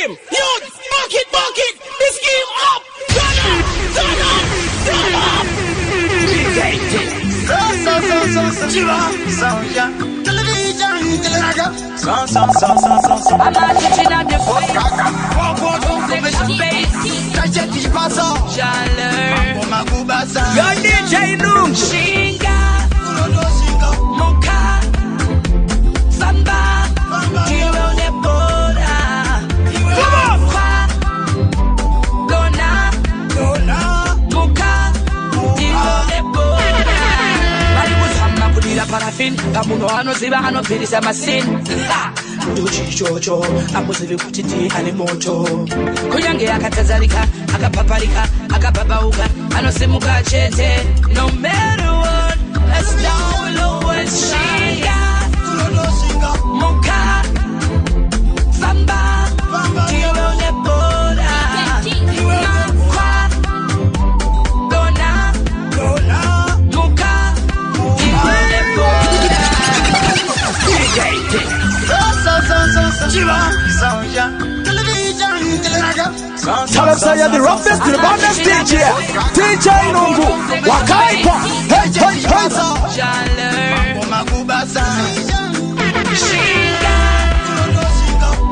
scheme. Youth, buck it. The scheme up. Turn up. I'm not teaching on the voice. Your DJ Noom. Shinga, Muka, Samba, Kirone Boda. Gona, Muka, Kirone Boda. Bali kuzama kudira parafin, kamuno anoziba anopirisa masin. Uchichocho, amuzivi kuti ndi ane moto. Kunyange akatazarika, akapaparika, akapapauka, anosimuka chete. No matter what, let's down low and shinga. Muka, Samba, Kirone Boda. Makwa, Gona, Muka, Kirone Boda. Tell us you're the roughest, the baddest DJ. DJ Nungu, Wakaipa. Hey. Shinga,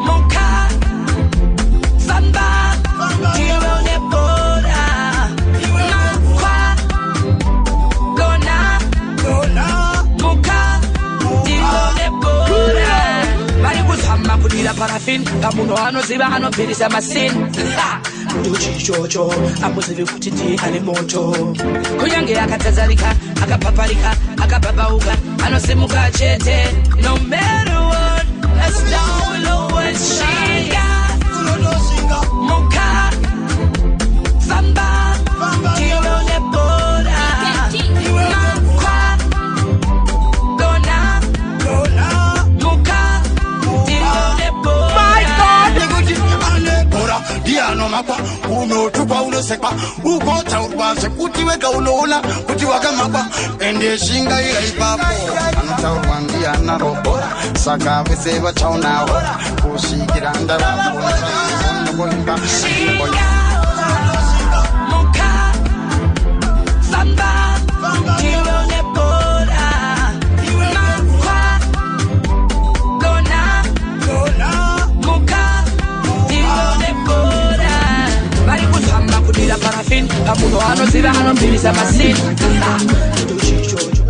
Muka, Samba, Kirone Boda. Makwa, Gona, Muka, Kirone Boda. Bali kuzama kudira parafin, kamuno anoziba anopirisa masin. Uchichocho, amuzivi kuti ndi ane moto. Kunyange akatazarika, akapaparika, akapapauka, anosimuka chete. No matter what, let's down low and shinga. Muka, Samba, Kirone Boda. Makwa, Gona, Muka, Kirone Boda. My God! Diano mapa, uno tupa uno sepa, uko taurba se kuti weka unola, kuti waka mapa, ende shinga ila ipapo. Antaurba diana robo, saka veseva chauna ora, kushikira ndara kuimba. Shinga, Muka, Samba, Kirone Boda. Makwa, Gona, Muka, Kirone Boda. Bali kuzama kudira parafin, kamuno anoziba anopirisa masin. Uchichocho.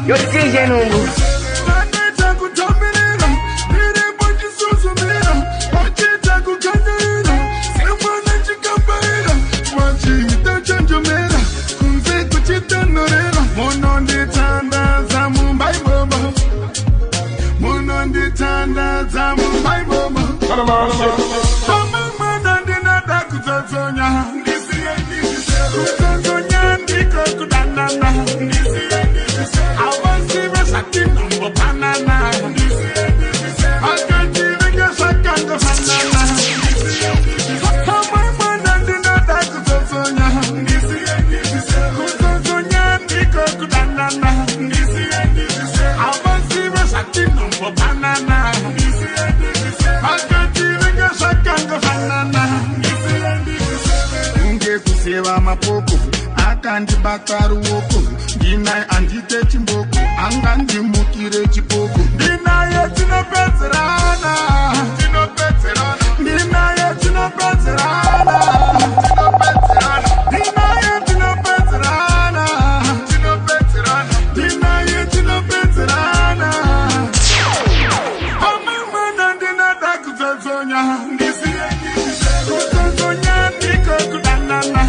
You're the DJ Nungu. Akandibata ruoko, ndinaye andite chimboko, angandimukire chipoko. Ndinaye tinopedzerana, ndinaye tinopedzerana, ndinaye tinopedzerana, ndinaye tinopedzerana. Amamana ndinada kuzodzonya, ndisiye kuzodzonya ndiko kudanana.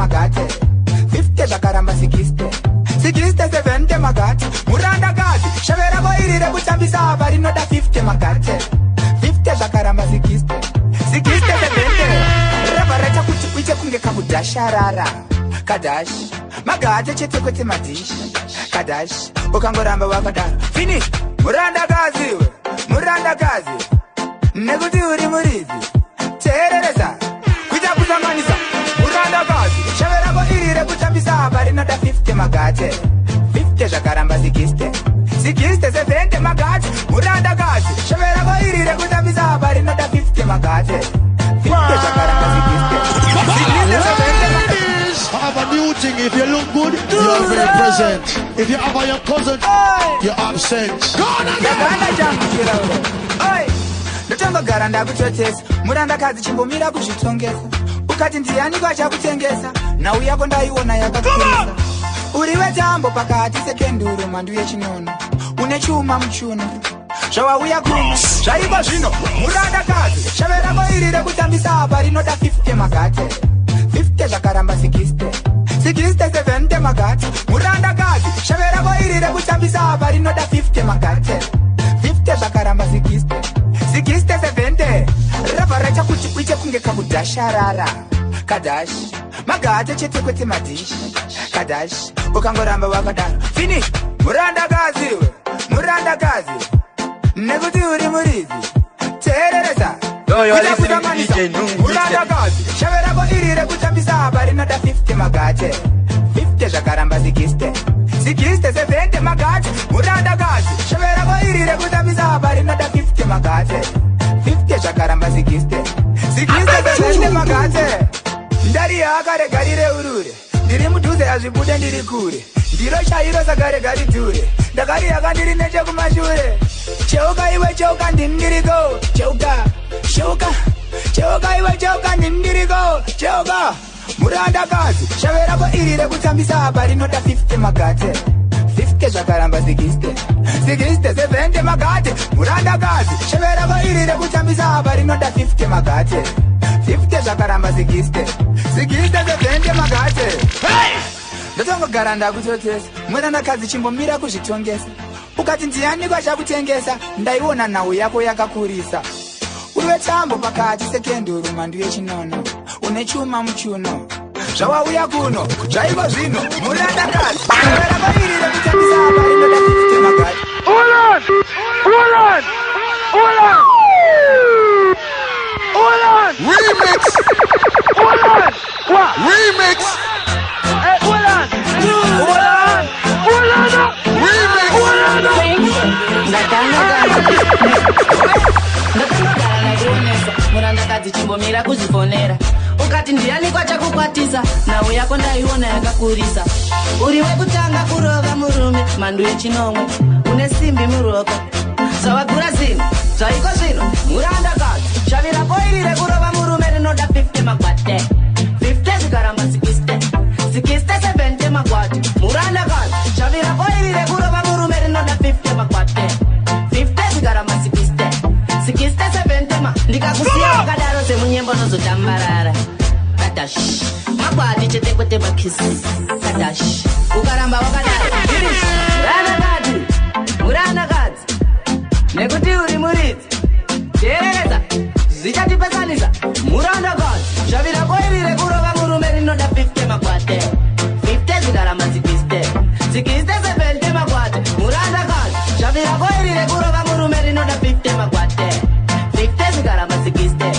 magate 50 zvakaramba 60 70 magate murandakazi shavera voirire kutambisa apa rinoda 50 magate 50 zvakaramba 60 70 revhareta kuti uite kunge kakudhasharara kadash magate chete kwete madish kadash ukangoramba wakadaro finish murandakazi nekuti uri muridzi teereresa kuita kusanganisa murandakazi shaverako iri rekutambisa apa rinoda 50 magate 50 zvakaramba 60 70 magate murandakazi shaverako iri rekutambisa apa rinoda 50 magate 50 zvakaramba 60 I have a new thing. If you look good, you're very present. If you have your cousin, you're absent. ndotongogara ndakutotesa murandakadzi chimbomira kuzvitongesa ukati ndianiko achakutengesa nhau yako ndaiona yakakurisa uri wetambo pakati sekenduro mandu yechinono une chuma muchuno zvawauya kuno zvaiva zvino murandakadzi shaverako iri rekutambisa apa rinoda 50 magate 50 zvakaramba 60 70 magate murandakadzi shaverako iri rekutambisa apa rinoda 50 magate 50 zvakaramba 60 70 ravharacha kuti uite kunge kakudhasharara kadash magate chete kwete madish kadash ukangoramba wakadaro finish murandakazi nekuti uri muridzi teereresa murandakazi shaverako iri rekutambisa apa rinoda 50 magate 50 zvakaramba 60 70 magate murandakazi shaverako iri rekutambisa apa rinoda 50 magate 50 zvakaramba 60 70 magate ndariya akaregarire urure ndiri mudhuze yazvibude ndiri kure ndiro shairo sakaregari dhure ndakari yakandiri nechekumashure cheuka iwe cheuka ndindiriko cheuka iwe cheuka ndindiriko cheuka murandakazi shaverako iri rekutambisa apa rinoda 50 magate 50 zvakaramba 60 70 magate murandakazi shaverako iri rekutambisa apa rinoda 50 magate 50 zvakaramba 60 70 magate ndotongogara ndakutotesa murandakadzi chimbomira kuzvitongesa ukati ndianiko achakutengesa ndaiona nhau yako yakakurisa uri wetambo pakati sekenduru mandu yechinono une chuma muchuno zvawauya kuno zvaiva zvino murandakazi shaverako iri rekutambisa apa rinoda 50 magate Remix. murandakadzi chimbomira kuzvifonera ukati ndiani kwachakukwatisa nhau yako ndaiona yakakurisa uri wekutanga kurova murume mandu yechinomwe une simbi muruoko zvawagura zino zvaiko zvino murandakadzi shavirako iri rekurova murume rinoda 50 magwate 50 zvikaramba 60 70 magwate murandakadzi shavirako iri rekurova murume rinoda 50 magwate 50 zvikaramba 60 70 ndikakusiya wakadaro semunyembo nozotambarara kadash magwati chete kwete makisi kadash ukaramba wakadaro murandakadzi nekuti uri muridzi teereresa zvichatipesanisa murandakadzi shavirako iri rekurova murume rinoda 50 magwate 50 zvikaramba 60 70 magwate murandakadzi shavirako iri rekurova murume rinoda 50 magwate 50 zvikaramba 60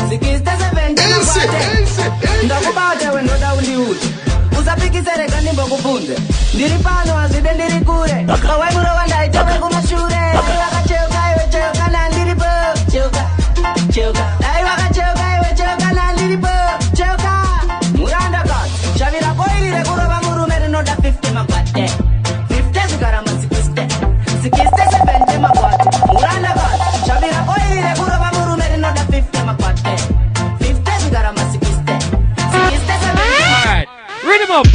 70 magwate ndakubata wendoda undiuti usapikisereka ndimbokubvunze ndiri pano hazvide ndiri kure kawaimurova ndaitove kumashure vakacheuka iwe cheuka nandiripo cheuka dai vakacheuka iwe cheuka nandiripo cheuka murandakadzi shavirako iri rekurova murume rinoda 50 magwate 50 zvikaramba 60 70 magwate murandakadzi shavirako iri rekurova murume rinoda 50 magwate 50 zvikaramba 60 Alright, read him up.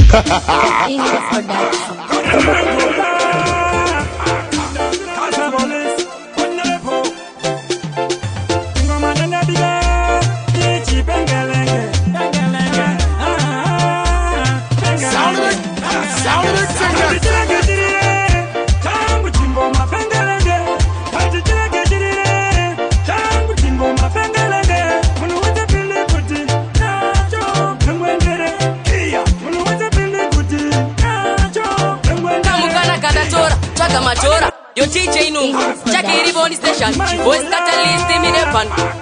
DJ Nungu, Jackie Riboni Station, Voice Catalyst, me the fun.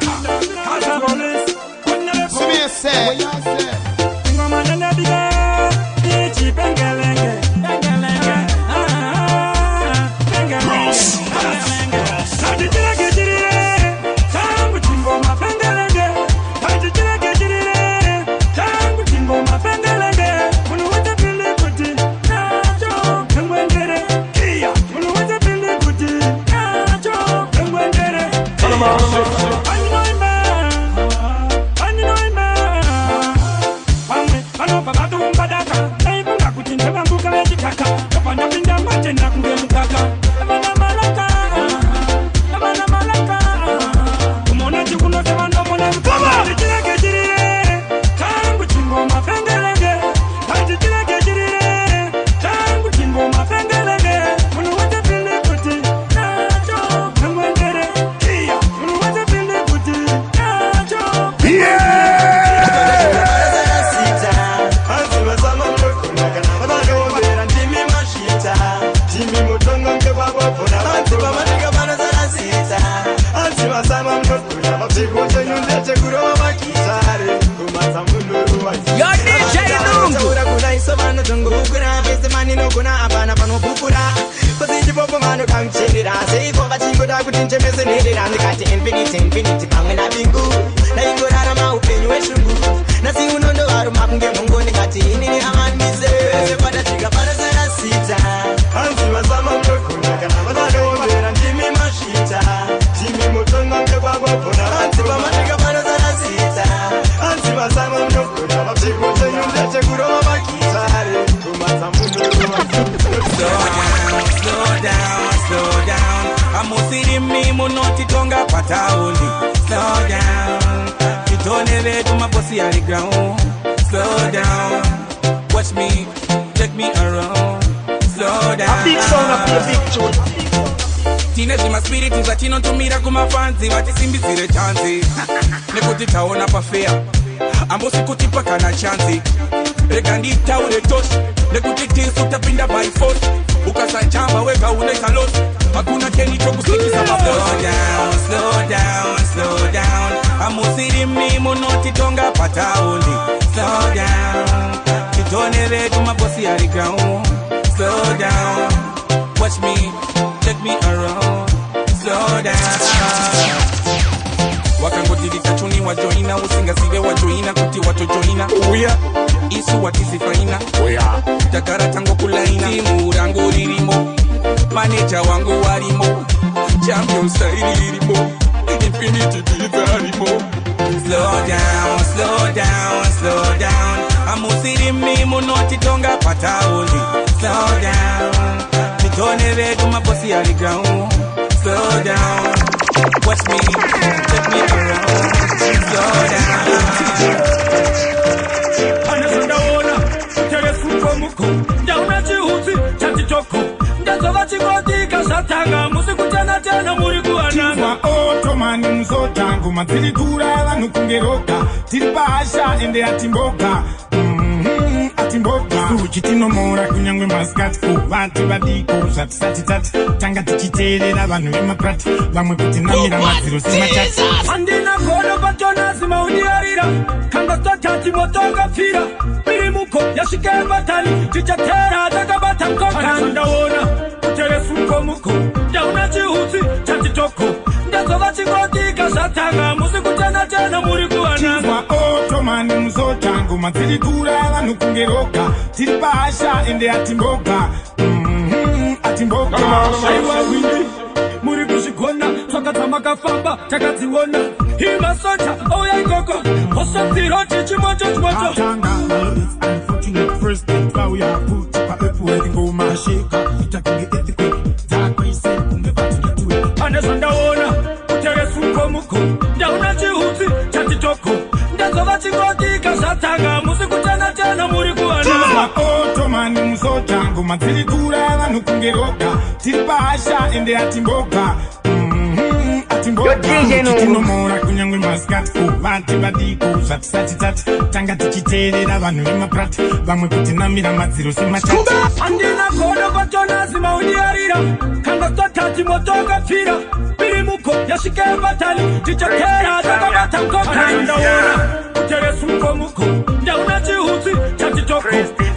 Yo DJ Nungu kunyangwe maskati kubati badiko zvatisati tanga tichiteerera vanhu vemaprat vamwe kuti namira madziro semachati andina kodo patona zimaudiarira kanga stotati motoka pfira birimuko yasvike batali tichotera takabata mkoka ndaona kuteresuko muko ndauna chihutsi chatitoko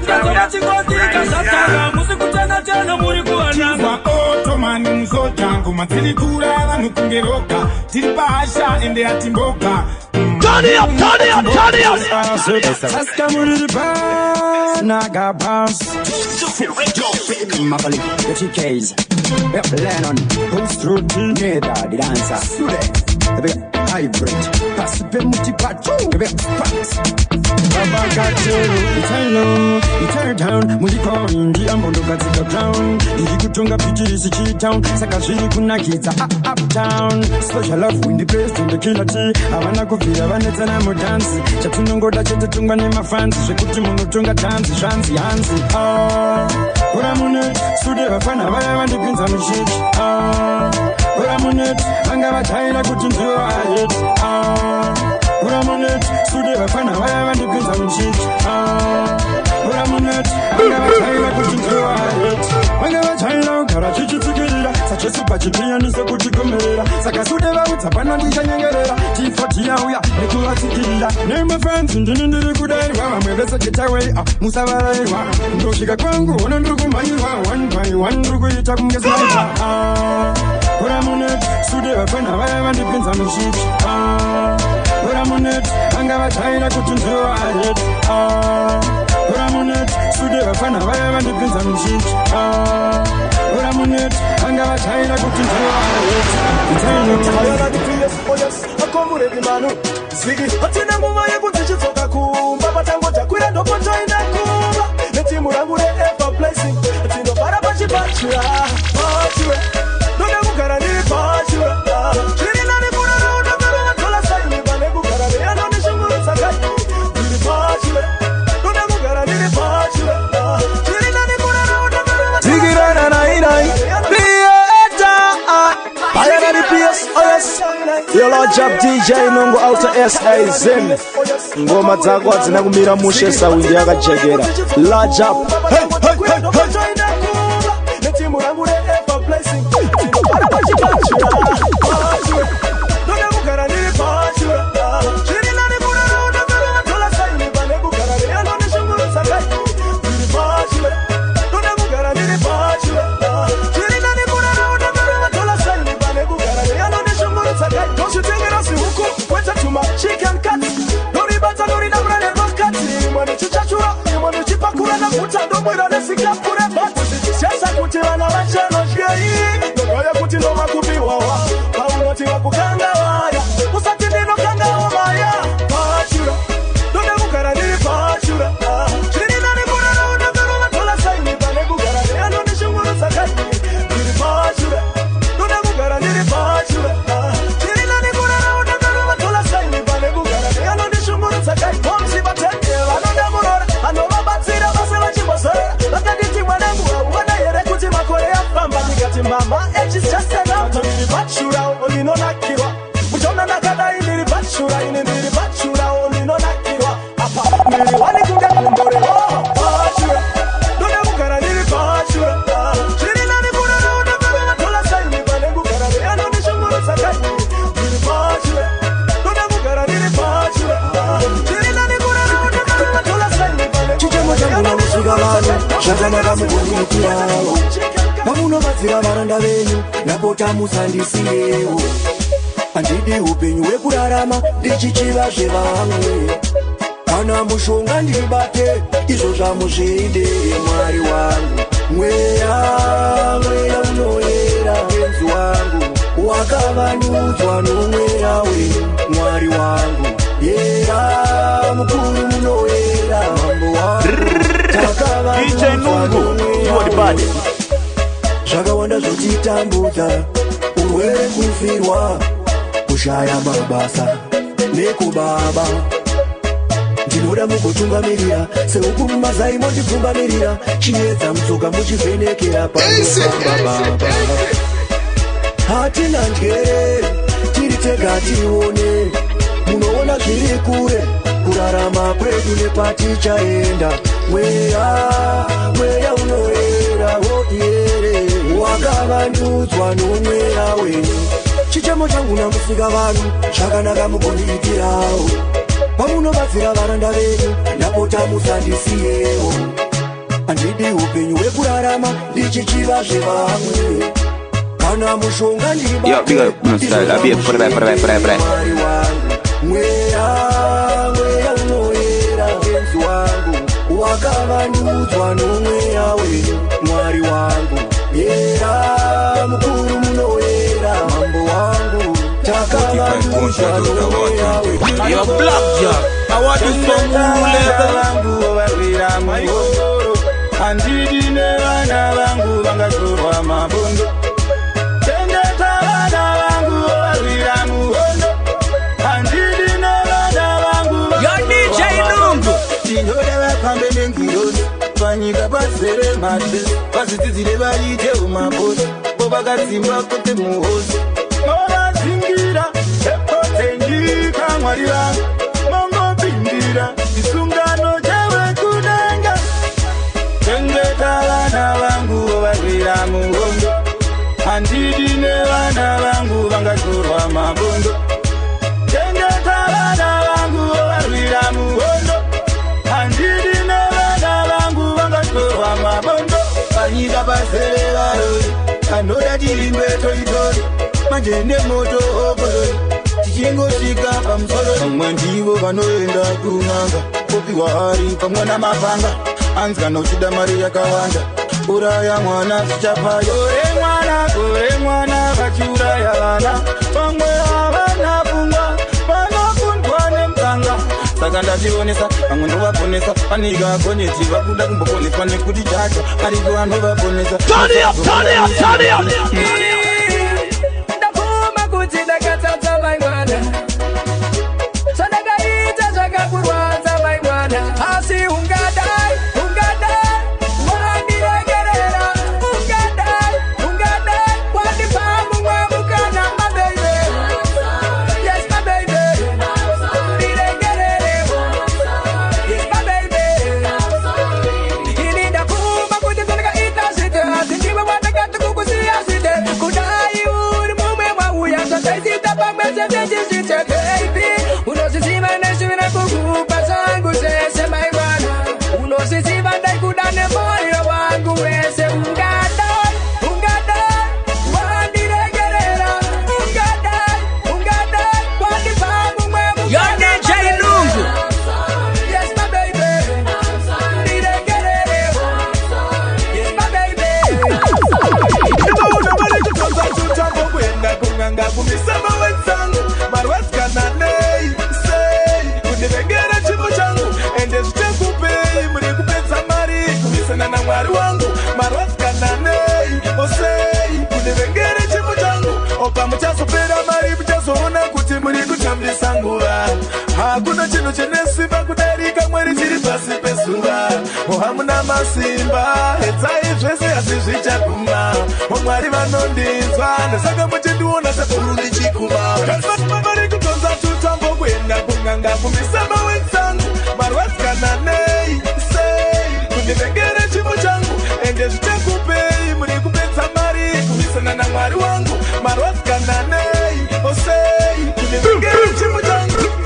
ndazova chingozi kasatara musikutana tena muri kuwananga otomani musotango matirikura vanhu kungeroka tiri bahasha ende yatimboka Turn it up, turn it up, turn it up. Aska muri the bounce, naga bounce. Mavali, the TKs. Lennon, who's through neither the dancer. The hybrid, pass the multi-part, the parts. Turn down, Muziko, India, Mondoka, the ground. Kutunga pitches, the town, Sakashi, Kunakita, uptown. Special love, windy place, in the killer tea. Havana coffee, Havana, and I'm dance. Chatungo, that you tunga name my fans. Shakutimunga, Tunga, dance, Shansi, Hansi. But I'm on it, so they have fun. I want to pin some shit. But I'm on it, I'm gonna try to put into your head. But I'm on it, so they have fun. I want to pin some shit. But I'm on it, I'm gonna try to put into your head. I'm gonna try to Karachi to get such a super chicken is a good commander. Sakasuda, what's up, and I'm T40 Yawya, Nicola Tikilla. Name my friends and then the good eye. I'm a vessel get away. Musava, Roshika Kwango, one by one, Rugu, talking as well. But I'm on it, so they have fun. I want to pin some shit. But I'm on it, I'm gonna try to put into your head. But I'm on it, so they have fun. I want to pin some shit. But I'm on it, I'm gonna try to put into your head. Swigi, atina ngoma yeku tichizoka kumba Batangoja kuya doko joina kumba Netimu rangu re ever blessing Atino para bachi bachira Bachira None mukara niri bachira Chiri nani kuna na unakara Watola saini bane kukara Rea noni shunguru sakai Niri bachira None mukara niri bachira Chiri nani kuna na unakara Tigira na nai Bayana the PS, oh yes. Yo Lord Job DJ Nungu Alta SA Zen. Ngoma zagwa zinakumira mushe sawindi yakajegera. Lord Job. Hey, hey, hey, hey. Chicken cut, Nori Bata, Nori Namra, Bakati, when it's Chachura, when it's Chipakura, Puta, no, let's see Kapura, but just I put you on a channel. The Royal Putinova could be Wawa, Paulatina Pukanga, Pusatino Kanga, Maya, Pachura, don't ever get any Pachura, Trinidad, Tola Saini, Banegura, and on the Shungu Sakai, Pachura, don't ever get any Pachura. Mama, it's just enough to be bachura, only no nakira. Which on Nakada in the bachura, in the bachura, only no nakira. Apa, maybe one to get them for it. Bachura, don't ever get any bachura. Chilina, the Buddha, the Tola Sani, Banegura, and on the Shumura Sakai. Bachura, don't ever get any bachura. Chilina, the Buddha, the Tola Sani, Banegura. Namuno batsira baranda venyu napota musandisiyewo andidi upenyu wekurarama ndichichiva zvevamwe kana mushonga ndibate izvo zvamuzvide mwari wangu mweya unoyera wenzi wangu wakavandudzwa nomweya mwari wangu yera mukuru munoyera mambo wangu DJ Nungu, you are the baddest. Zvakawanda zvotitambudza urwere kufirwa kushaya mabasa nekubaba ndinoda mugotungamirira seuku mumazai motitungamirira chiedza mutsoka muchivhenekera pamufamba baba hatina njere tega tione munoona zviri kure kurarama kwedu nepatichaenda mweya unoera woyere wakavandudzwa nomweya wenyu chichemo changu namusika vanhu zvakanaka mugondiitirawo pamunobatsira varanda venyu ndapota musandisiyewo handidi upenyu hwekurarama ndichichiva zvevamwe kana mushonga ndibamwari wangu mweya unoera benzi wangu wakavandudzwa nomweya wenyu mwari wangu yera mukuru munoera mambo wangu takavandudzwa nomweya wenyu handidi nevana vangu vangazorwa mabondo chengeta vana vangu varwira muhondo handidi nevana vangu tinoda vapambe nengironi panyika pazere mate vazvidzidzire vaite umabosi vovakadzimba kuti muhosi movazingira epotendika mwari vangu mongopindira isungano chevekudenga chengeta vana vangu varwira muhondo handidi nevana vangu vangazorwa mabondo chengeta vana vangu varwira muhondo handidi nevana vangu vangazorwa mabondo panyika pazere varori anoda tirimbe toitori manje nemoto okorori tichingosvika pamusoro vamwe ndivo vanoenda kun'anga kopiwa hari pamwe namapanga anzwa uchida mari yakawanda uraya mwana zvichapaya gore mwana vachiuraya vana vamwe havana pfungwa vanokundwa nemukanga saka ndationesa vamwe ndovaponesa panika gonyeti vakuda kumboponeswa nekuti chacho ariko anovaponesa ndapfuma kuti ndakatadza mai mwana sandakaita zvakakurwadza mai mwana asi ungadai wandiregerera ungadai wandipa mumwe mukana mababy yes my baby ndiregerere yes my baby ini ndapfuma kuti sandakaita zvite asi ndiwe wandakati kukusiya zvite kudai uri mumwe wauya zvasaisita pamwe zvezvezvizvite baby unozviziva nezviri kukupa zvangu zvese mai mwana unozviziva ndaikuda nemoyo wangu wese ungadai wandiregerera ungadai wandipa mumwe mukana yes my baby ndiregerere yes my baby ndinoona vari kutonza tutambo kuenda kun'anga kumisama wenzangu marwasikananei sei kundivengera chipo changu ende zvichekupei muri kupedza mari kumisana namwari wangu marwasikananei osei kundivengere chipo changu opa muchazopera mari muchazoona kuti muri kutambisa nguva hakuna chinhu chine simba kudarika mwari chiri pasi pezuva hamuna masimba edzai zvese asi zvichaguma mwari vanondinzwa ndasaka muchindiona sekuru ndichikuma vari kutonza tutambo kuenda kun'anga kumisama wenzangu marwasikananei sei kundivengere chipo changu ende zvichekupei muri kupedza mari kumisana namwari wangu marwasikananei osei kundivengere chipo changu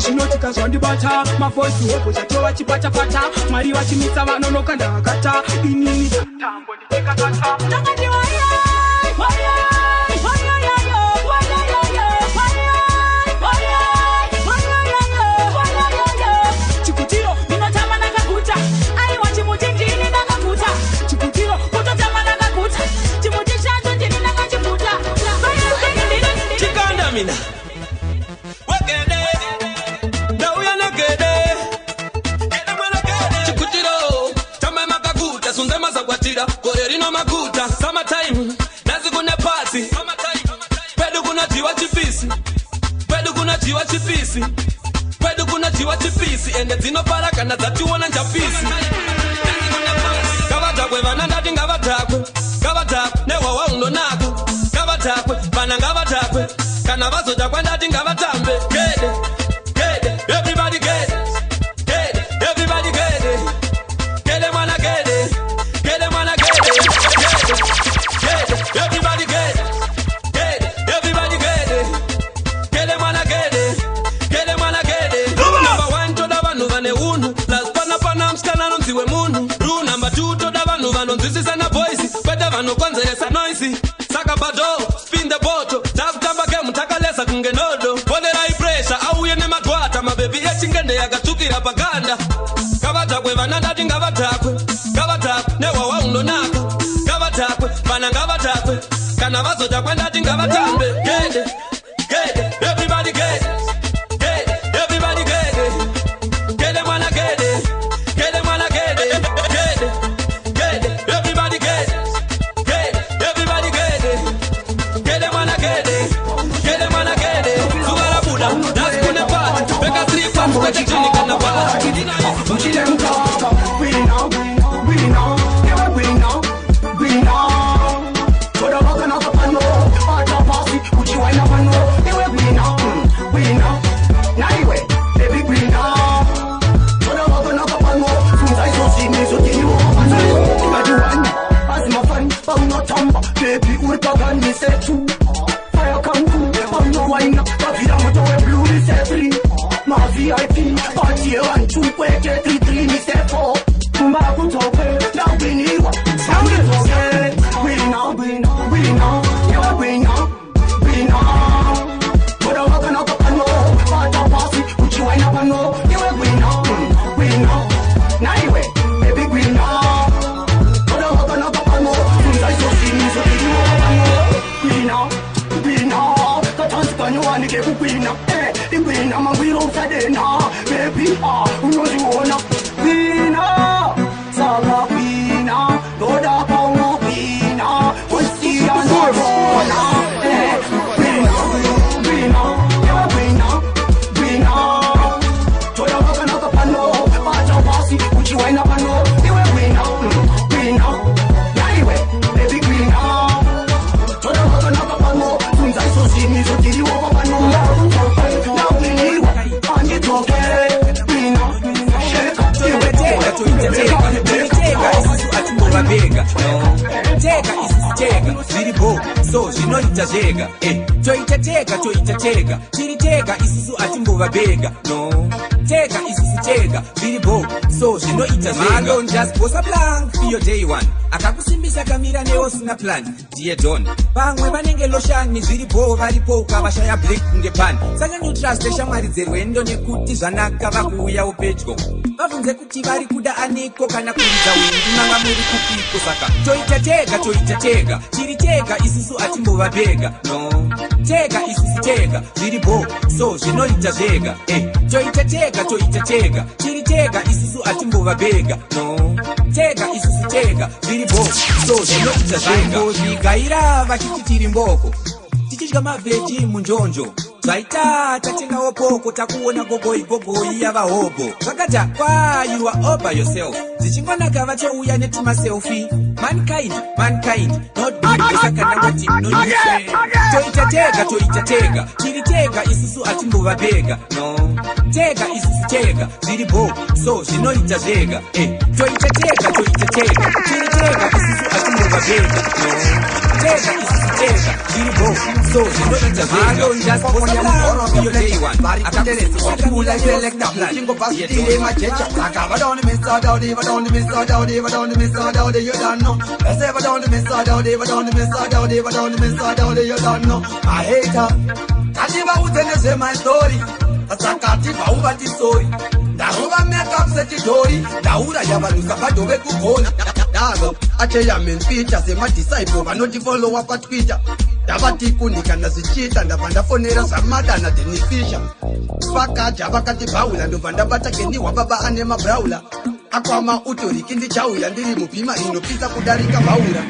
zvinotika zvandibata mafosi wepo chatova chipatapata mwari vachimisa vanonoka ndakata inini tambo ndichikakata stamina. Wakede, now we are not gede. Chikutiro, tama makaguta, sunzema za kwatira, korerino maguta, summertime, nazi kuna party, pedu kuna jiwa chipisi, pedu kuna jiwa chipisi, pedu kuna jiwa chipisi, ende zino baraka na zati wana njapisi. Gavatakwe, vanandati ngavatakwe, gavatakwe, newa waundo nako, gavatakwe, vana ngavatakwe, kana vazoja kwandati ngavatambe, gede, gede, everybody gede, gede, everybody gede, gede mwana gede, gede mwana gede, gede, gede, everybody gede, gede, everybody gede, gede mwana gede, gede mwana gede. Number 1 toda vanhu vane unhu, plus pana msikana nonziwe munhu. Rule number 2 toda vanhu vanonzwisisana voice, kwete vanhu konzeresa noisy. Saka bado, spin the bottle, takutamba game takalesa kungenodo. Bonerai pressure, auye nemagwata, mabebi echingende yakatukira paganda. Gavatakwe, vanandati ngavatakwe, gavatakwe, newa waundo nako, gavatakwe, vana ngavatakwe, kana vazoja kwandati ngavatambe, gede, gede, everybody gede, gede, everybody gede, gede mwana gede, gede mwana gede, gede, gede, everybody gede, gede, everybody gede, gede mwana gede, gede mwana gede. Sugara buda, dance kuna party, beka strip up, kwete chini kana party. Baby, we're talking this too. Fire come through, I'm no wine. Pavida moto we blue me say 3. My VIP, party 1 2 kweke 3 3 me say 4. Kumba kutoke, now we need one. Sound it okay. We now, yeah we now. Put a walk on up and no, party party, put you wine up and no, yeah we now. Now anyway, baby we now. Put a walk on up and no, since I so see me so you we now. The chance can you want to get we now. The we now, man we don't say now. Baby, who knows you wanna? We now, Saga we now. Go da pound we now. We see and go now. We now. To the walk and up and no, but your bossy, put you wine up and no. We now. Anyway, baby we now. To the walk and up and no, since I so see me so till you over and no. Now we need one, and it's okay. We now. Shake up, Tega isitega ziribo so zvinoitazvega toitatega tiritega isusu atimbuva bega no tega isitega ziribo so zvinoitazvega don't just post a blank for your day one akakusimbisa kamira neosina plan dear don pamwe vanenge loshani ziribo varipo ukavashaya break kunge pan saka nutrust shamwari dzerwendo nekuti zvanaka vakuuyawo pedyo vabvunze kuti vari kuda aniko kana kuridza windu nanga muri kupiko saka toitatega tiritega isusu atimbova bega no tega isitega ziribo so zvinoita zvega toitatega tiritega isusu atimbova bega no tega isitega ziribo so zvinoita zvega zvigaira vachiti tiri mboko tichidya mavheji munjonjo zvaita tatengawo poko takuona gogoyi yavahobo zvakata you are all by yourself dzichingonaka vachouya netimaselfi mankind not doiesakandangoti mnonyise toitatega tiritega isusu atimbova bega no tega isitega ziribo so zvinoita zvega toitatega tiritega isusu atimbova bega no tega isitega ziribo so zvinoita zvega don't just post a plan for your day one akakuletsa wakula selecta plan Ile machecha Saka don't miss out out you don't know I say don't miss out out you don't know I hate her Katiba uteneze my story Asakati vauvati story Daruva make up seti story Daura yabalusa padove kukona Dago, acheya men feature, say my disciple, but not follow up at Twitter. Davati kunika na zichita, ndavanda fonera samada na deni fisha. Faka javakati baula, ndovanda batakeni wababa anema braula. Akwama utori kindi chauya, ndiri mupima inopisa kudarika baula.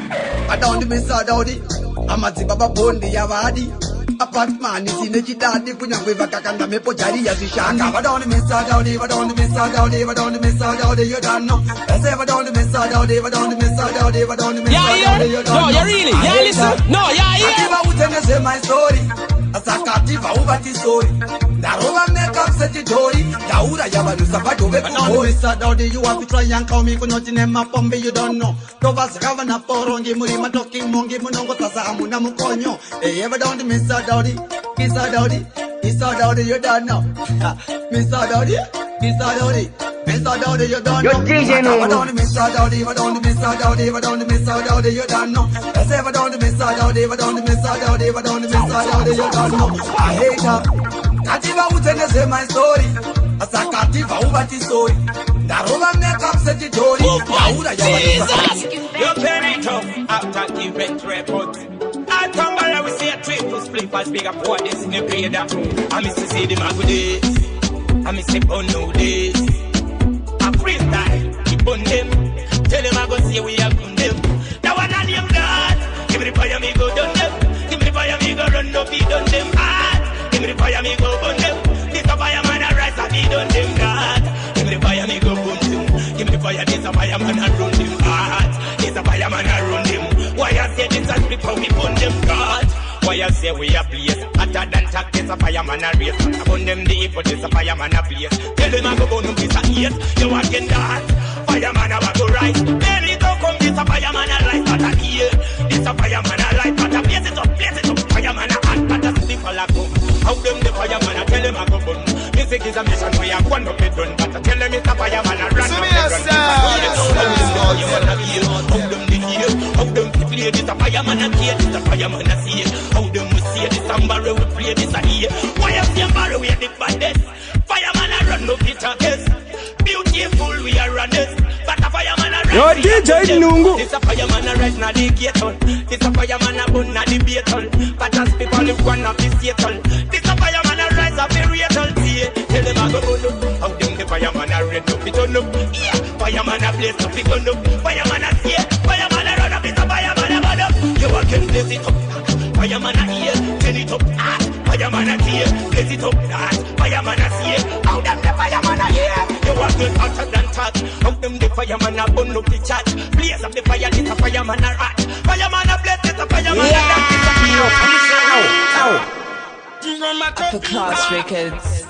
Adaundi mesa daudi, amazi baba bondi ya vadi. Apartment is in the Chitati, Punanga Kakanda Mepo Jari Yazishanga. Vadon Missa Dowdy, Vadon Missa Dowdy, Vadon Missa Dowdy, you don't know. I say Vadon Missa Dowdy, Vadon Missa Dowdy, Vadon Missa Dowdy, you don't know. No, you really, yeah, listen. No, yeah, I give out and say my story. As a captive, over the story. Darova make up set the dory. Yaura Yabanu Sabato, no, Missa Dowdy, you have to try and call me for nothing in my pombe, you don't know. Tovas Ravana Porongi, Murima talking, Mongi, Munongo Tasamuna Mukonyo. They ever don't miss Dowdy, Mr. Dowdy, Mr. Dowdy, you don't know. Mr. Dowdy, Mr. Dowdy, Mr. Dowdy, you don't know. Mr. Dowdy, Mr. Dowdy, Mr. Dowdy, you don't know. I say, Mr. Dowdy, Mr. Dowdy, Mr. Dowdy, you don't know. I hate her. Kativa utene say my story. As a kativa ubati story. Darova make up set the story. Yaura Jesus, you very tough after event report. I tomorrow we see a triple split as big up for this in the period that I miss to see the man with this. I miss the on no days. I freestyle, keep on them. Tell them I go see we are on them. Now one on them God. Give me the fire me go down them. Give me the fire me go run no feed on them hard. Give me the fire me go burn them. This a fireman a rise and feed on them God. Give me the fire me go burn them. Give me the fire this a fireman a run them hard. This a fireman a run them. Why I say this and flip how we burn them God? Why I say we a blaze? Hotter than tack, this a fireman a race. I burn them deep, but this a fireman a blaze. Tell them I go burn them this a hate. You want get that? Fireman a go rise. Then it don't come, this a fireman a rise, but a here. This a fireman a light, but a blaze it up, fireman a hot, but a slip a lack of. How them the fireman a tell them I go burn. Music is a mission where you want to be done, but I tell them it's a fireman a run. So me a say, you wanna hear? How them the hear? How them the play this a fireman a play this a fireman a see? How them we see this and barrel we play this a hear? Why you see barrel we are the baddest? Fireman a run no Peter test. Beautiful we are runners, but a fireman a Yo DJ Nungu. This a fireman a rise na the gate on. This a fireman a bun na the bait on. But as people live one of the state on. This a fireman a rise up the rate on. Tell them I go burn up. How them the fireman a red up it on up. Yeah, fireman a blaze up it on up. Fireman a see, fireman a run up. It's a fireman a burn up. You a can blaze it up. Fireman a hear, turn it up. Fireman a hear, blaze it up. Fireman a see, how them the fireman a hear. You a can hotter than that. How them the fireman a burn up the chat. Blaze up the fire, it's a fireman a rat. Fireman a blaze, it's a fireman a rat. Upper Class Records.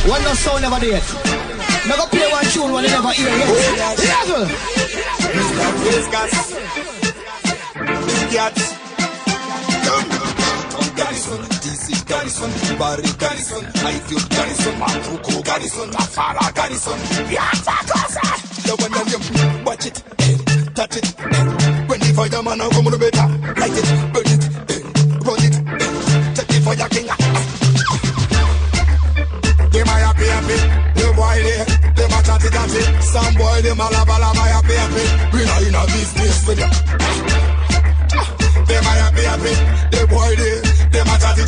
One no sound never did. Never play one tune when you never hear it. Level. Mr. Whiskers. Idiots. Garrison, DC Garrison, Barry Garrison, Highfield Garrison, Matruko Garrison, Afara Garrison. The one of them, watch it. catch it. When the fireman come to better, light it, burn it, run it, check it for your king. Them a happy, them boy them a chatty. Some boy them a lava happy. We not in a business with you. Them a happy, them boy them a chatty.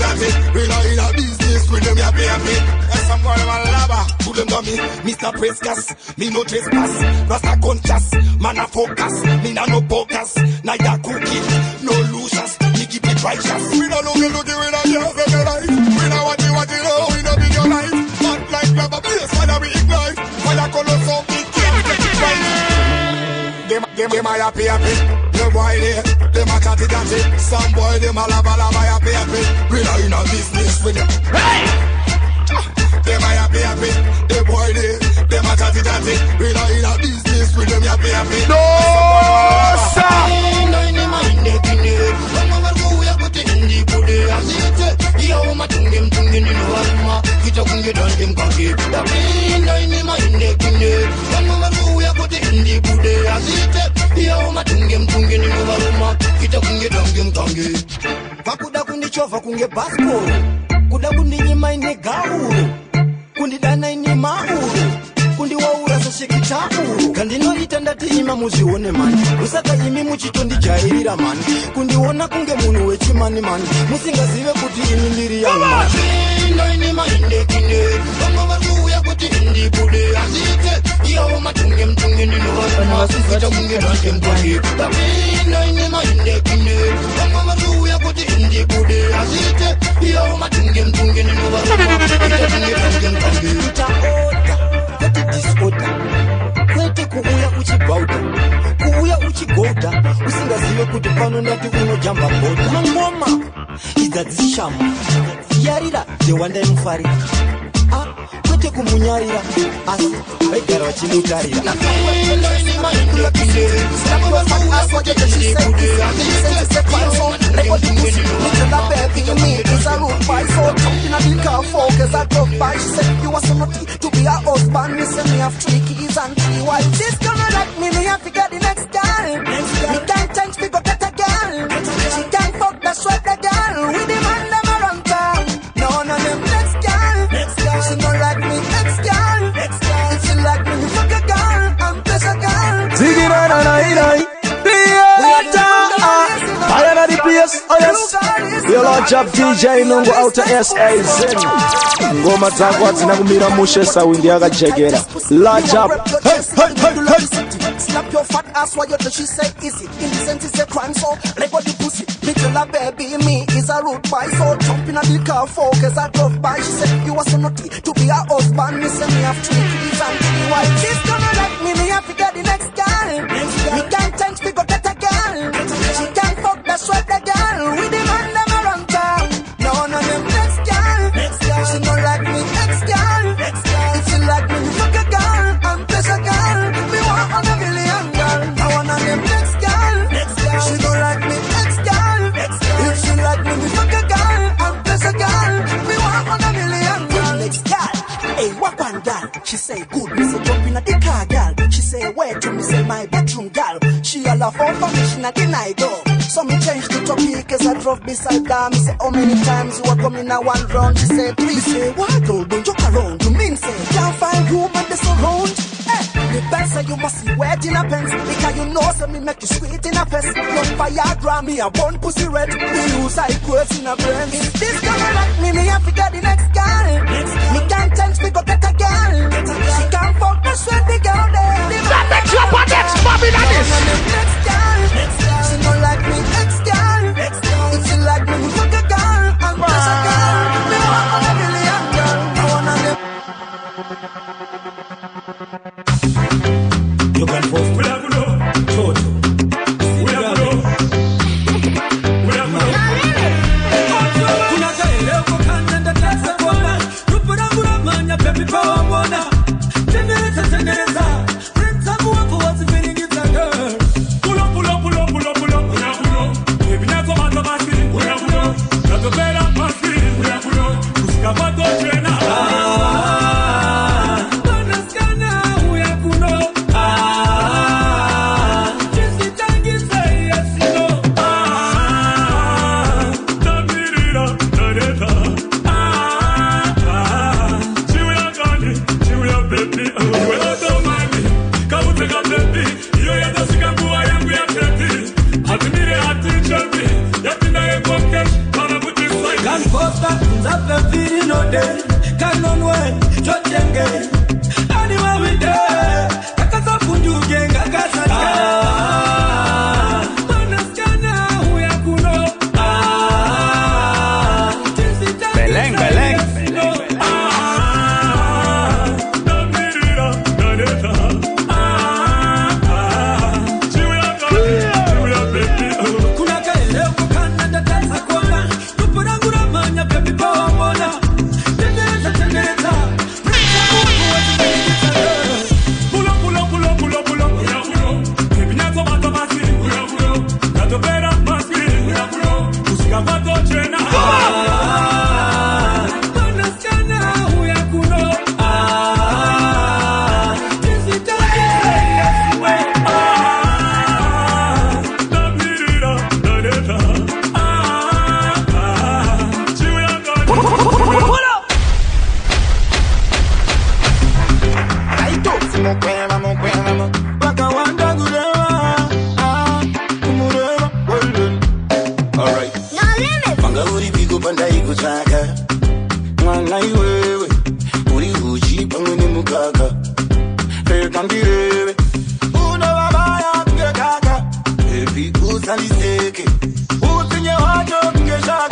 We not in a business with them happy. And some boy them a lava, put them to me, Mr. Prescas, me no trespass, Rasta conscious, man a focus, me na no focus, na ya cookie, no losers, me keep it righteous. We don't look, we not just the life, we not what you know, we not be your life. Like rubber place, fire we ignite. Fire color so big, can't get it right. Them a happy. Them boy them a chatty. Some boy them a lava happy. We not in a business with them. Hey! Them a happy. Them boy them a chatty. We not in a business with them happy. No, sir. Yo, my tungin in the warma. Kita kunge don dem kaki. Da pinda ini ma inde kinde. Kama maru ya kote indi bude azite. Yo, my tungin in the warma. Kita kunge don dem kaki. Kakuda kundi chova kunge basko. Kuda kundi nyima ine gauru. Kundi dana ini mauru. Kundi waura so shikitauru. Kandi no itanda tima muzione man. Usaka imi muchitondi jairira man. Kundi wona kunge munu wechimani man. Musinga zive kuti imi ndiri ya man. Pinda ini ma inde kinde. Kama maru ya kuti indi bude azite. Iyo matunge ni nuwaruma. Kita kunge don kaki. Pinda ini ma inde kinde. Kama maru ya kuti indi bude azite. Iyo matunge ni nuwaruma. Kita kunge don kaki. Kwete disorder, kwete kuuya uchibauta, kuuya uchigoda, usingaziwe kuti pano nati unojamba boda. Mangoma, idadzishamu, yarira, dewanda mfari. Kwete kumunyarira, asi, wegara wachimutarira. You are so naughty to be a husband. Me say me have 3 keys and 3 wives. This gonna like me have to get the next girl. Me can't change, we go get a girl. She can't fuck the sweat the girl. We demand them around town. No, them next girl. She don't like me, next girl. If she like me, fuck a girl. I'm just a girl. Ziggy-na-na-na-na-na. Fire na the place, oh yes. Yo Lord Job DJ Nongo Outer SAZ. Ngoma zako zinakumira mushe sawindi akajegera. Lord Job. Hey. Slap your fat ass while you do, she say easy. Indecent is a crime, so let go the pussy. Little a baby, me is a rude boy, so jumping on the car, focus I drove by. She said you are so naughty to be a husband. Me say me have 3 keys and 3 wives. This gonna like me have to get the next girl. We can't change, we go get a girl. She can't fuck the sweat the girl. We demand them around town. No, them next girl. She don't like me, next girl. If she like me, fuck a girl. I'm just a girl. Me want on a million girl. I want on them next girl. She don't like me, next girl. If she like me, fuck a girl. I'm just a girl. Me want on a million girl. Next girl. Hey, what one girl? She say good. Me say jump in a the car girl. She say where to? Me say my bedroom girl. She a laugh out for me, she not deny though. So me change the topic as I drove beside her. Me say how many times you are coming a one round? She say 3. Me say what though? Don't joke around. You mean say can't find room and this around? The best say you must be wet in a pants. Because you know so me make you sweet in a fest. Young Viagra me a bun pussy red. We use high quotes in a brain. If this gonna like me have to get the next girl. Me can't change, me go get a girl. She can't fuck the sweat the girl there. That makes you up next, Bobby Dennis. Next girl. She don't like me, next girl. If she like me, fuck a girl. I'm just a girl. Me want on a million girl. I wanna live. You can post with a good Toto. With a good with a good. Kuna kaele uko kanda tasa kona. Rupura gura manya pepi pa mwana. Tendereza. Renta kuwa for what's feeling it's a girl. Nzapfe fili no day. Canon way, chotenge. Anywhere we day. Kakasa funju genga kasa. Beleng, beleng.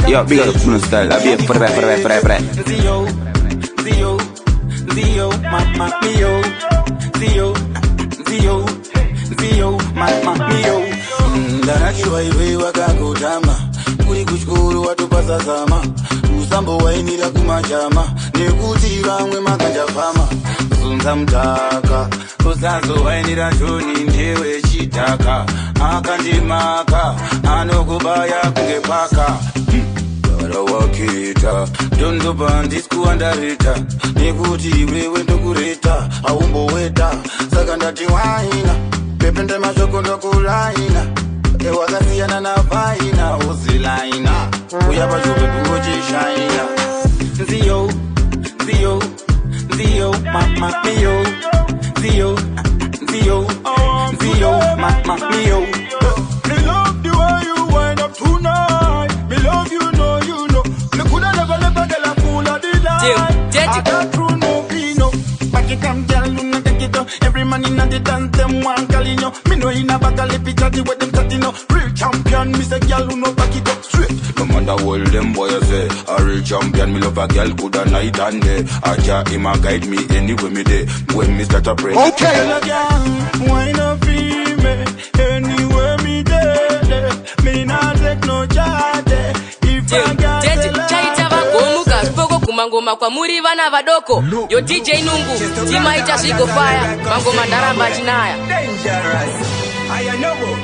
Yo, big up the style. I be a forever. Zio, mio. Ndarakiwa iwe wakakutama. Kuri kuchukuru watu pasazama. Usambo wainira kumajama. Nekuti vamwe makajafama. Zunza mtaka. Kusazo wainira joni ndewe chitaka. Akandimaka. Anokubaya kungepaka. Wakita, dondo bandis kuandarita. Nekuti wewe ndokureta, aumbo weta. Sakandati waina, pepende mashoko ndokulaina. Ewakasiyana na vaina, uzilaina. Uyapa chupe kujishaina. Zio, mama mio. Zio, mama mio. Me love the way you wind up tonight. Me love you know. Me coulda never get a fool of the line. I got through no pino. Back it up, girl, you know take it up. Every man in the dance, them one calling. Me know in a bag of lippy chatty with them chatting. Real champion, me say girl, you know back it up straight. No matter what them boys say, a real champion, me love a girl, good a night and day. Aja, him a guide me anywhere me day. When me start a pray. Okay, girl, why not free me? Anywhere me day, me not take no charge. Chaita vagomuka spoko kumangoma kwa muri vana vadoko. Yo DJ Nungu timaita zviko fire mangoma ndaramba chinaya. Dangerous. I know.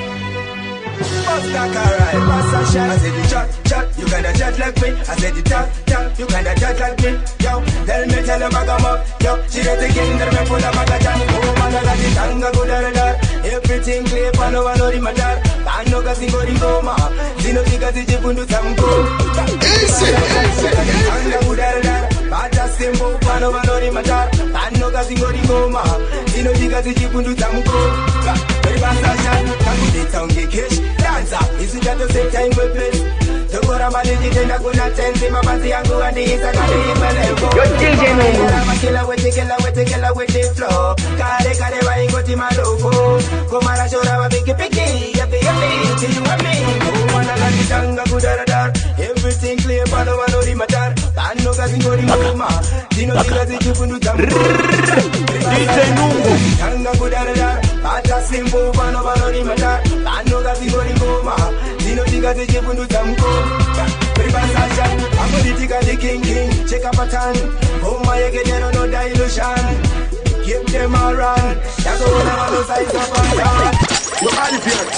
Bust like alright, bust a shot. I said you chat, you kinda chat like me. I said you talk, you kinda chat like me. Yo, tell them I come up. Yo, she let the king that me full of magajan. Oh man, I got the tanga good at that. Everything clear, pano I know the matter. I know got singo in goma. Zino tika tiji pundu tamko. Easy. Tanga good at that. Bata simple, pano I know the matter. I know got singo in goma. Zino tika tiji pundu tamko. Dance up, is it at the same time with this? The Koramaliji and I could not tell him about the Ango and the Isagati in my level. You're DJ Nungu. I'm a killer with the flow. Kare, I got him a logo. Come on, I show them a big picky. Till you and me. Oh, man, I got the Tanga good at that. Everything clear, but no one know the matter. I know that you go to Mama. Dino, you can do them. DJ Nungu. Tanga good at that. Bata simple, but no one know the matter. I know that you go to Mama. Dino, you can do them. I'm gonna take the king, check up a ton. Oh my, again, no dilution. Keep them all run. That's all I want to say. You are the pirate.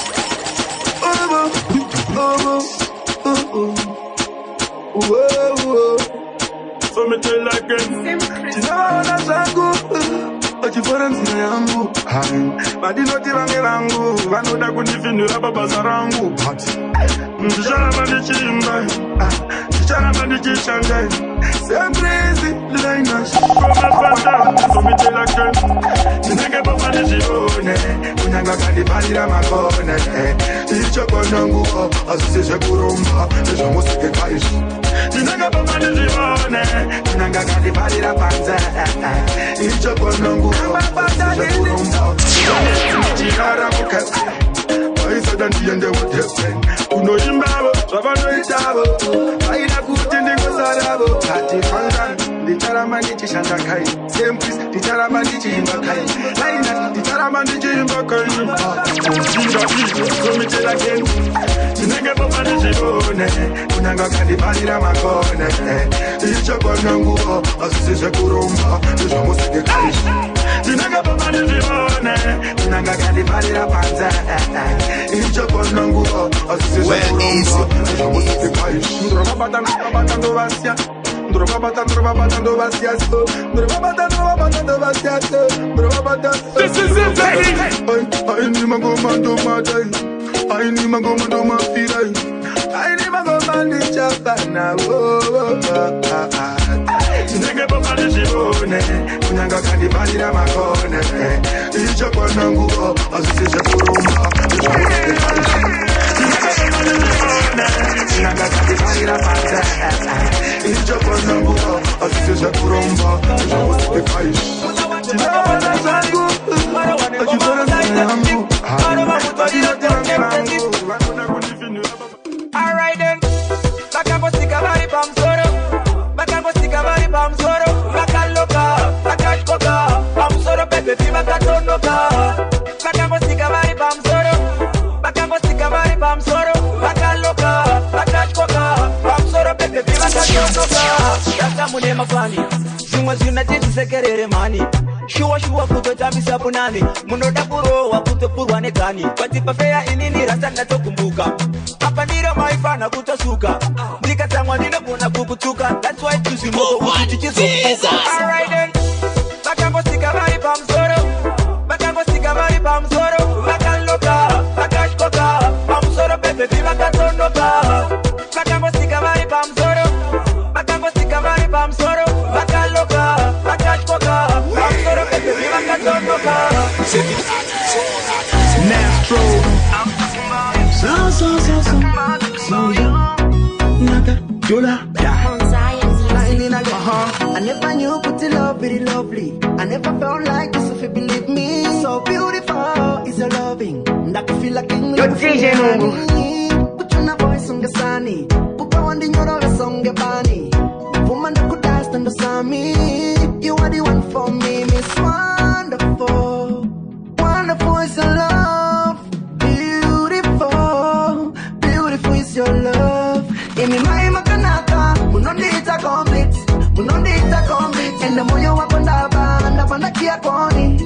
So me tell again. Chinaona zangu. Ochiforenzi yangu. Madino tirange langu. Vanoda kundifinira babasa rangu. Chichara mandichimba. Chichara mandichishangai. Semprezi lina shikoma. So me tell again. Chinenge baba ndichione. Kunyanga kandipandira makone. Ichoko nangu. Asise kurumba. Nisho musike kaishi. Tinanga baba nizibone Tinanga gadi bali la panza Icho konongu Kurumba Chikara mukasi Aisa danti yende wotepe Uno imbabo Swabano itabo Aina kuti ndingo sarabo Hati fangan Ditara mandichi shandakai Sempis Ditara mandichi imbakai Laina Ditara mandichi imbakai Jinda ibo Komite again Tinenge baba nizibone Unanga kandi balira makone Icho konongu Asise kurumba Icho musike kai Tinanga baba nizibone Unanga kandi balira panza Icho konongu Asise kurumba Icho musike kai Ndurababata ndovasia Ndurababata ndovasia Ndurababata ndovasia This is it, baby. I need my go man do my day. I need my go man do my feet. I need my go man do chapana. Nigga papa de shibone. Unanga kandi bali na makone. Icho kwa nangu asise kurumba. Unanga kandi bali na panza. Icho kwa nangu asise kurumba. Alright then, back and go stick a body palm soro. Back and go stick a body palm soro. Back and look up, back and coca. Palm soro pepe fi back and turn look up. Back and go stick a body palm soro. Back and go stick a body palm soro. Back and look up, back and coca. Palm soro pepe fi back and turn look up. That's a money mafani. Zuma zuna titi sekerere mani. Shua kutota misapu nani. Munoda kuro wa kutopurwa nekani. Patipa fea inini rata natokumbuka. Hapa nira maifana kutasuka. Nika tangwa nina kuna kukutuka. That's why tusi moko utitichizo kuka. Alright then. Baka go stika bari pamsoro. Baka go stika bari pamsoro. Baka loka. Baka shkoka. Pamsoro pepe fi baka tondoka. Baka go stika bari pamsoro. Baka go stika bari pamsoro. Baka loka. Baka shkoka. Nastro Naga Yola I never knew put the love very lovely. I never felt like this if you believe me. So beautiful is your loving. That feel like king. Yo DJ Nungu. Put your voice on the sunny. Put on the new song the bunny. Woman that could dance on the sami. You are the one for me, Miss Wonderful. Wonderful is your love. Beautiful. Beautiful is your love. In me my makanaka. Munondita complete. Munondita complete. And the moyo wakondaba. Ndabanda kia koni,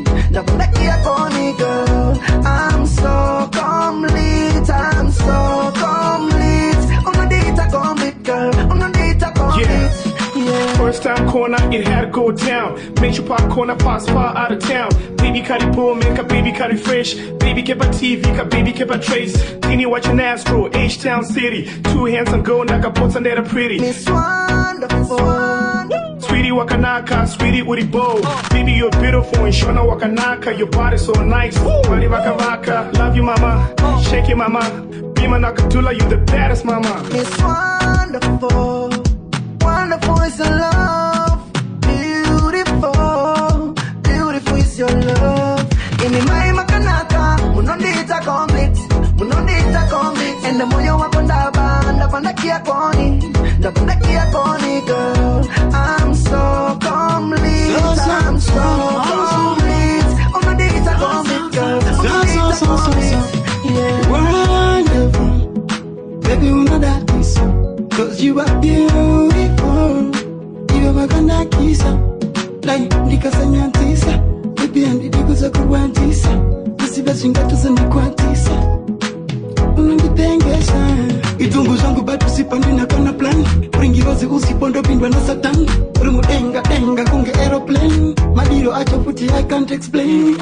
girl. I'm so complete. I'm so complete. Unondita complete, girl. Unondita complete. Yeah. First time corner, it had to go down. Make sure pop corner, pass far out of town. Baby cut it poor, make a baby cut it fresh. Baby keep a TV, cut baby keep a trace. Teeny watching Astro, H-Town City. 2 hands on go, naka puts on that pretty. Miss Wonderful. Sweetie wakanaka, sweetie uri bow. Baby you're beautiful and shona wakanaka. Your body so nice, body waka waka. Love you mama, shake it mama. Bima nakatula, you the baddest mama. Miss Wonderful. Wonderful is your love. Beautiful. Beautiful is your love. In me my makanaka. Munondita complete. Munondita complete. And the moyo wakondaba. Ndabanda kia koni, girl. I'm so complete. I'm so complete. Munondita complete, girl. Munondita complete. Yeah. Wonderful. Baby, you know that is so. Cause you are beautiful. You are gonna kiss her. Like Nikasanya Tisa. Baby, and the Digos are good Tisa. This is the Gatusan Quantisa. Unipengesa. Itungu zangu batu sipandi na kana plan. Ringi wazi usipondo pindwa na satan. Rumu denga kunge aeroplane. Madiro acha futi I can't explain.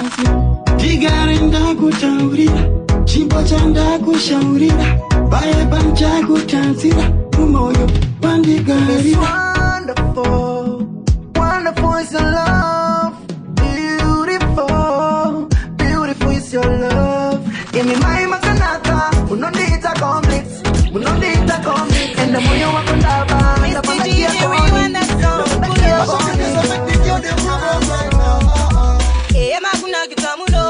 Tigarenda kuchaurira. Chimbo chanda kushaurira. Baya bancha kuchansira. Umoyo bandigarira. Wonderful. Wonderful is your love. Beautiful. Beautiful is your love. In me my makanaka. Unondita complete. Unondita complete. And the moyo wakondaba. up on the gear corny. Look back here corny. Hey, Maguna Gitamuno.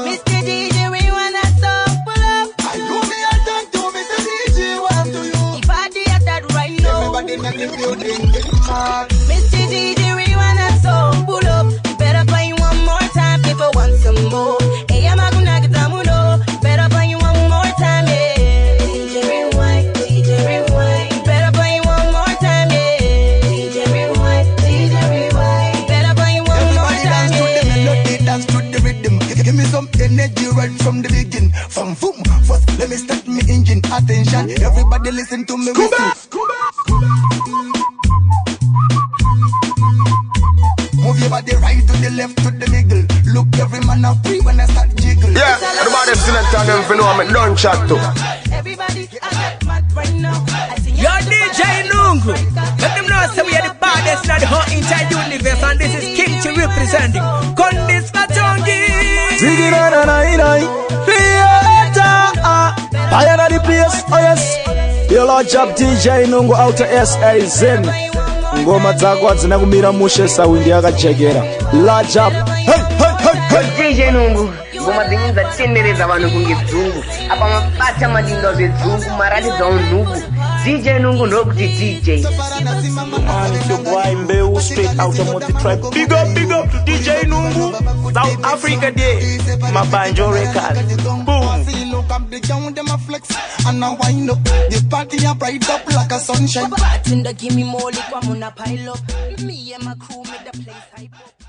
Mr. DJ, we wanna song pull up. I do me a thank to Mr. DJ, want to you. If I did that right now. Everybody in the building get mad. Mr. DJ, we wanna song pull up. You better play one more time, people want some more. Hey, Maguna Gitamuno. Better play one more time, yeah. DJ Rewind, DJ Rewind. You better play one more time, yeah. DJ Rewind, DJ Rewind. Better play one more time, yeah. Dance to the rhythm. Give me some energy right from the beginning. From boom, first let me start my engine. Attention, everybody listen to me. Move your body right to the left to the middle. Look, every man a free when I start jiggle. Yeah, everybody select on them for know I'm done chat too. Everybody, I get mad right now. Yo, DJ Nungu. Let them know say we are the baddest in the whole entire universe, and this is Kimchi representing Kondis Katongi. Ziggy na na na na. Theater. I am the place. Oh yes. Your Lord Job DJ Nungu out of SA Zen. Ngoma zako zinakumira mushe saundi yakajegera. Lord Job. Hey hey hey. DJ Nungu. Ngoma zingi za tendereza abantu kungizungu. Apa mapata madindo zezungu maradi za unugu. DJ Nungu nokuti DJ. Man, it's your boy Mbeu straight out of Multi Tribe. Big up to DJ Nungu. South Africa Day. Mabanjo record. Boom. Look up the young them a flex and a wind up. The party a bright up like a sunshine. Bartender give me more liquor, I'm on a pile up. Me and my crew make the place hype up.